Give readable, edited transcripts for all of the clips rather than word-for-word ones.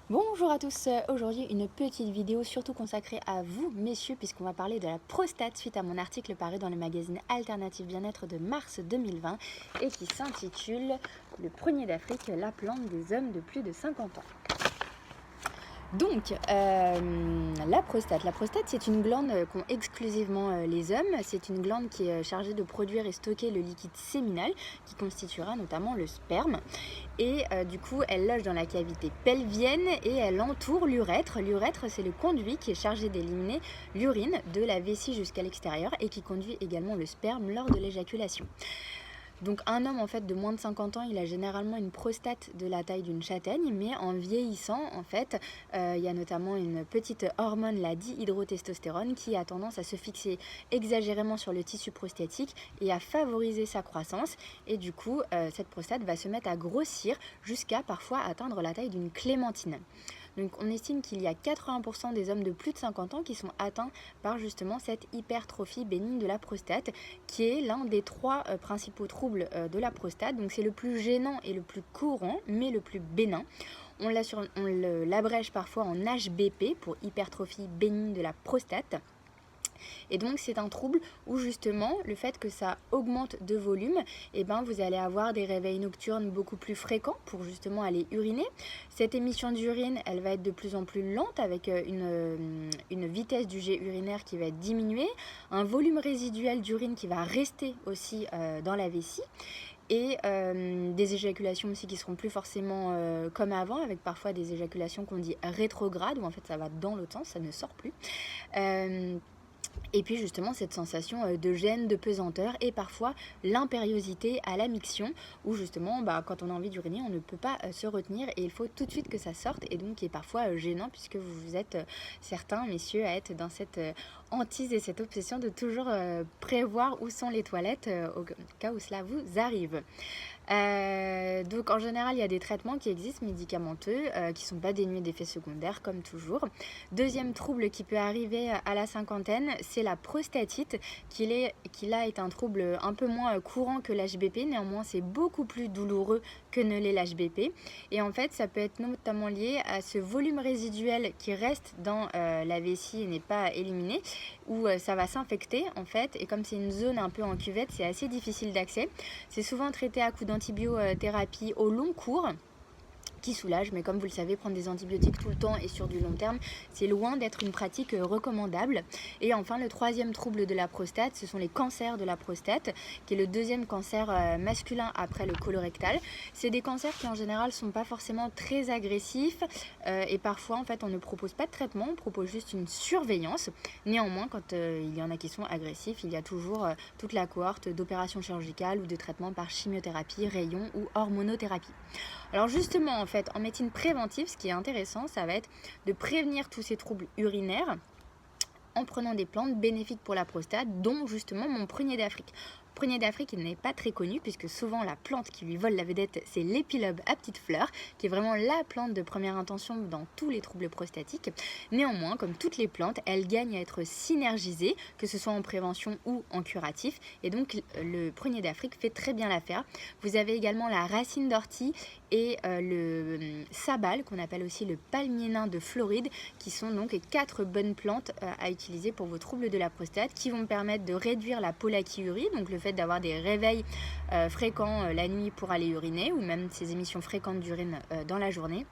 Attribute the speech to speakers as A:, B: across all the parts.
A: Bonjour à tous, aujourd'hui une petite vidéo surtout consacrée à vous messieurs puisqu'on va parler de la prostate suite à mon article paru dans le magazine Alternative Bien-être de mars 2020 et qui s'intitule Le prunier d'Afrique, la plante des hommes de plus de 50 ans. Donc, la prostate, c'est une glande qu'ont exclusivement les hommes. C'est une glande qui est chargée de produire et stocker le liquide séminal qui constituera notamment le sperme. Et du coup, elle loge dans la cavité pelvienne et elle entoure l'urètre. L'urètre, c'est le conduit qui est chargé d'éliminer l'urine de la vessie jusqu'à l'extérieur et qui conduit également le sperme lors de l'éjaculation. Donc un homme en fait de moins de 50 ans, il a généralement une prostate de la taille d'une châtaigne, mais en vieillissant en fait, il y a notamment une petite hormone, la dihydrotestostérone, qui a tendance à se fixer exagérément sur le tissu prostatique et à favoriser sa croissance. Et du coup, cette prostate va se mettre à grossir jusqu'à parfois atteindre la taille d'une clémentine. Donc on estime qu'il y a 80% des hommes de plus de 50 ans qui sont atteints par justement cette hypertrophie bénigne de la prostate, qui est l'un des trois principaux troubles de la prostate. Donc c'est le plus gênant et le plus courant, mais le plus bénin. On l'abrège parfois en HBP pour hypertrophie bénigne de la prostate. Et donc c'est un trouble où justement le fait que ça augmente de volume, et ben vous allez avoir des réveils nocturnes beaucoup plus fréquents pour justement aller uriner. Cette émission d'urine, elle va être de plus en plus lente avec une vitesse du jet urinaire qui va être diminuée, un volume résiduel d'urine qui va rester aussi dans la vessie. Et des éjaculations aussi qui seront plus forcément comme avant, avec parfois des éjaculations qu'on dit rétrogrades, où en fait ça va dans l'autre sens, ça ne sort plus. Et puis justement cette sensation de gêne, de pesanteur et parfois l'impériosité à la miction où justement quand on a envie d'uriner on ne peut pas se retenir et il faut tout de suite que ça sorte et donc qui est parfois gênant puisque vous êtes certains messieurs à être dans cette hantise et cette obsession de toujours prévoir où sont les toilettes au cas où cela vous arrive. Donc en général il y a des traitements qui existent médicamenteux qui ne sont pas dénués d'effets secondaires comme toujours. Deuxième trouble qui peut arriver à la cinquantaine, c'est la prostatite qui là est un trouble un peu moins courant que l'HBP, néanmoins c'est beaucoup plus douloureux que ne l'est l'HBP et en fait ça peut être notamment lié à ce volume résiduel qui reste dans la vessie et n'est pas éliminé où ça va s'infecter en fait et comme c'est une zone un peu en cuvette c'est assez difficile d'accès. C'est souvent traité à coups d'antibiothérapie au long cours qui soulage, mais comme vous le savez, prendre des antibiotiques tout le temps et sur du long terme, c'est loin d'être une pratique recommandable. Et enfin, le troisième trouble de la prostate, ce sont les cancers de la prostate, qui est le deuxième cancer masculin après le colorectal. C'est des cancers qui en général sont pas forcément très agressifs et parfois en fait on ne propose pas de traitement, on propose juste une surveillance. Néanmoins, quand il y en a qui sont agressifs, il y a toujours toute la cohorte d'opérations chirurgicales ou de traitements par chimiothérapie, rayons ou hormonothérapie. Alors justement, en fait, en médecine préventive, ce qui est intéressant, ça va être de prévenir tous ces troubles urinaires en prenant des plantes bénéfiques pour la prostate, dont justement mon prunier d'Afrique. Prunier d'Afrique, il n'est pas très connu puisque souvent la plante qui lui vole la vedette, c'est l'épilobe à petites fleurs, qui est vraiment la plante de première intention dans tous les troubles prostatiques. Néanmoins, comme toutes les plantes, elle gagne à être synergisée, que ce soit en prévention ou en curatif, et donc le prunier d'Afrique fait très bien l'affaire. Vous avez également la racine d'ortie et le sabal, qu'on appelle aussi le palmier nain de Floride, qui sont donc 4 bonnes plantes à utiliser pour vos troubles de la prostate, qui vont permettre de réduire la polachyurie, donc le fait d'avoir des réveils fréquents la nuit pour aller uriner, ou même ces émissions fréquentes d'urine dans la journée.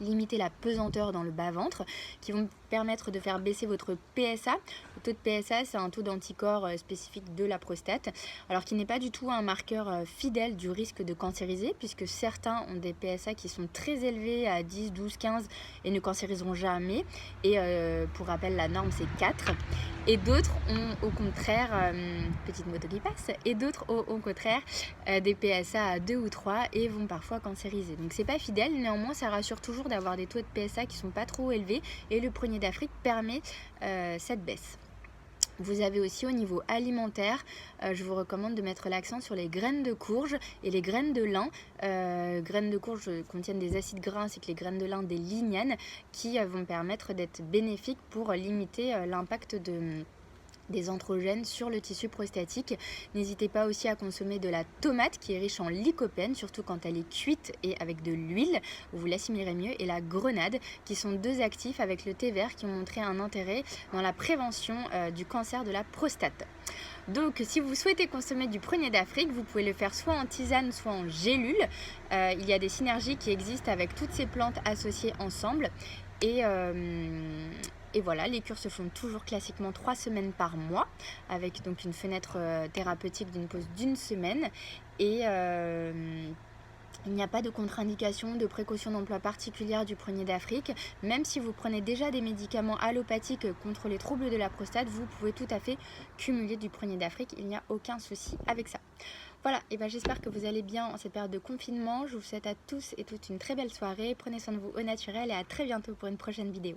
A: Limiter la pesanteur dans le bas-ventre, qui vont permettre de faire baisser votre PSA. Le taux de PSA, c'est un taux d'anticorps spécifique de la prostate, alors qui n'est pas du tout un marqueur fidèle du risque de cancériser, puisque certains ont des PSA qui sont très élevés à 10, 12, 15 et ne cancériseront jamais. Et pour rappel, la norme, c'est 4. Et d'autres ont au contraire, petite moto qui passe, et d'autres ont au contraire des PSA à 2 ou 3 et vont parfois cancériser. Donc c'est pas fidèle, néanmoins ça rassure toujours d'avoir des taux de PSA qui sont pas trop élevés et le prunier d'Afrique permet cette baisse. Vous avez aussi au niveau alimentaire, je vous recommande de mettre l'accent sur les graines de courge et les graines de lin. Graines de courge contiennent des acides gras ainsi que les graines de lin des lignanes qui vont permettre d'être bénéfiques pour limiter l'impact des androgènes sur le tissu prostatique. N'hésitez pas aussi à consommer de la tomate qui est riche en lycopène, surtout quand elle est cuite et avec de l'huile, vous l'assimilerez mieux, et la grenade qui sont deux actifs avec le thé vert qui ont montré un intérêt dans la prévention du cancer de la prostate. Donc si vous souhaitez consommer du prunier d'Afrique, vous pouvez le faire soit en tisane, soit en gélule. Il y a des synergies qui existent avec toutes ces plantes associées ensemble. Et voilà, les cures se font toujours classiquement 3 semaines par mois, avec donc une fenêtre thérapeutique d'une pause d'1 semaine. Et il n'y a pas de contre-indication, de précaution d'emploi particulière du prunier d'Afrique. Même si vous prenez déjà des médicaments allopathiques contre les troubles de la prostate, vous pouvez tout à fait cumuler du prunier d'Afrique. Il n'y a aucun souci avec ça. Voilà, et ben j'espère que vous allez bien en cette période de confinement. Je vous souhaite à tous et toutes une très belle soirée. Prenez soin de vous au naturel et à très bientôt pour une prochaine vidéo.